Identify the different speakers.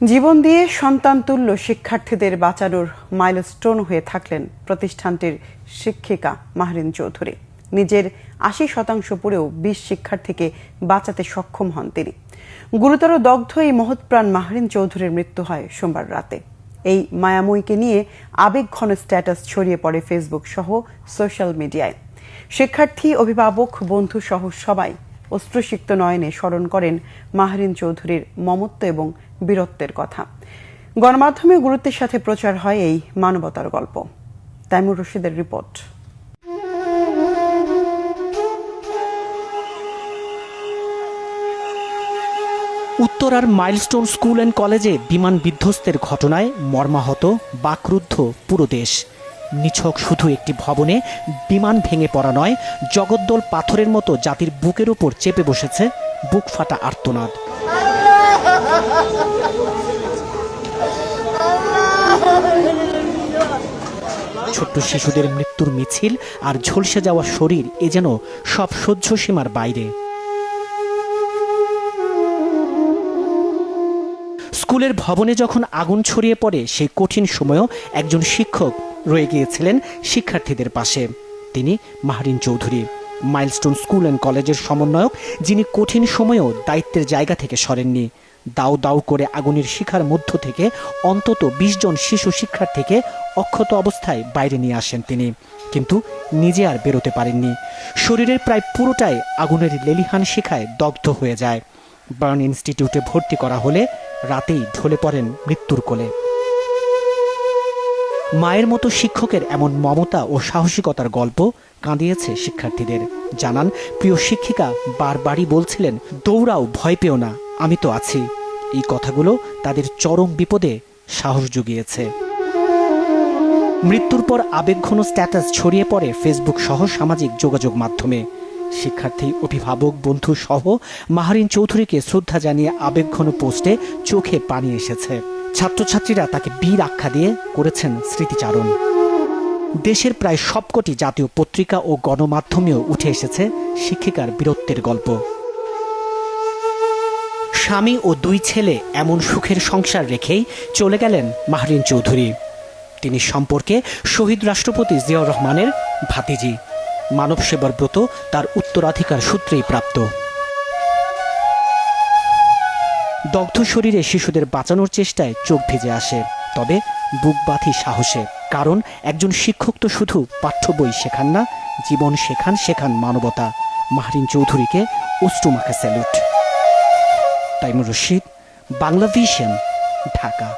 Speaker 1: জীবন দিয়ে সন্তানতুল্য শিক্ষার্থীদের বাঁচানোর মাইলস্টোন হয়ে থাকলেন প্রতিষ্ঠানটির শিক্ষিকা মাহরিন চৌধুরী। নিজের ৮০% পড়েও ২০ শিক্ষার্থীকে বাঁচাতে সক্ষম হন তিনি। গুরুতর দগ্ধ এই মহৎপ্রাণ মাহরিন চৌধুরীর মৃত্যু হয় সোমবার রাতে। এই মায়াময়ীকে নিয়ে আবেগঘন স্ট্যাটাস ছড়িয়ে পড়ে ফেসবুক সহ সোশ্যাল মিডিয়ায়। শিক্ষার্থী, অভিভাবক, বন্ধু সহ সবাই অশ্রুসিক্ত নয়নে স্মরণ করেন মাহরিন চৌধুরীর মমত্ব এবং বীরত্বের কথা। গণমাধ্যমে গুরুত্বের সাথে প্রচার হয় এই মানবতার গল্প। তাইমুর রশিদের রিপোর্ট।
Speaker 2: উত্তরার মাইলস্টোন স্কুল অ্যান্ড কলেজে বিমান বিধ্বস্তের ঘটনায় মর্মাহত, বাকরুদ্ধ পুরো দেশ। নিছক শুধু একটি ভবনে বিমান ভেঙে পড়া নয়, জগদ্দল পাথরের মতো জাতির বুকের উপর চেপে বসেছে বুক ফাটা আর্তনাদ। ছোট্ট শিশুদের মৃত্যুর মিছিল আর ঝলসে যাওয়া শরীর এ যেন সব সহ্য সীমার বাইরে। স্কুলের ভবনে যখন আগুন ছড়িয়ে পড়ে সেই কঠিন সময়েও একজন শিক্ষক রয়ে গিয়েছিলেন শিক্ষার্থীদের পাশে। তিনি Mahrin Chowdhury, milestone school and কলেজের সমন্বয়ক, যিনি কঠিন সময়েও দায়িত্বের জায়গা থেকে সরেননি। দাউ দাউ করে আগুনের শিখার মধ্য থেকে অন্তত ২০ জন শিশু শিক্ষার্থীকে অক্ষত অবস্থায় বাইরে নিয়ে আসেন তিনি, কিন্তু নিজে আর বেরোতে পারেননি। শরীরের প্রায় পুরোটাই আগুনের লেলিহান শিখায় দগ্ধ হয়ে যায়। বার্ন ইনস্টিটিউটে ভর্তি করা হলে রাতেই ঢলে পড়েন মৃত্যুর কোলে। মায়ের মতো শিক্ষকের এমন মমতা ও সাহসিকতার গল্প কাঁদিয়েছে শিক্ষার্থীদের। জানান, প্রিয় শিক্ষিকা বারবারই বলছিলেন, দৌড়াও, ভয় পেও না, আমি তো আছি। এই কথাগুলো তাদের চরম বিপদে সাহস জুগিয়েছে। মৃত্যুর পর আবেগঘন স্ট্যাটাস ছড়িয়ে পড়ে ফেসবুক সহ সামাজিক যোগাযোগ মাধ্যমে। শিক্ষার্থী, অভিভাবক, বন্ধু সহ মাহরিন চৌধুরীকে শ্রদ্ধা জানিয়ে আবেগঘন পোস্টে চোখে পানি এসেছে। ছাত্রছাত্রীরা তাকে বীর আখ্যা দিয়ে করেছেন স্মৃতিচারণ। দেশের প্রায় সবকটি জাতীয় পত্রিকা ও গণমাধ্যমেও উঠে এসেছে শিক্ষিকার বীরত্বের গল্প। স্বামী ও ২ ছেলে এমন সুখের সংসার রেখেই চলে গেলেন মাহরিন চৌধুরী। তিনি সম্পর্কে শহীদ রাষ্ট্রপতি জিয়াউর রহমানের ভাতিজি। মানব সেবার ব্রত তার উত্তরাধিকার সূত্রেই প্রাপ্ত। দগ্ধ শরীরে শিশুদের বাঁচানোর চেষ্টায় চোখ ভিজে আসে, তবে বুক বাঁধি সাহসে। কারণ একজন শিক্ষক তো শুধু পাঠ্য বই শেখান না, জীবন শেখান মানবতা। মাহরিন চৌধুরীকে অশ্রুমাখা স্যালুট। তাইমুর রশিদ, বাংলা ভিশন, ঢাকা।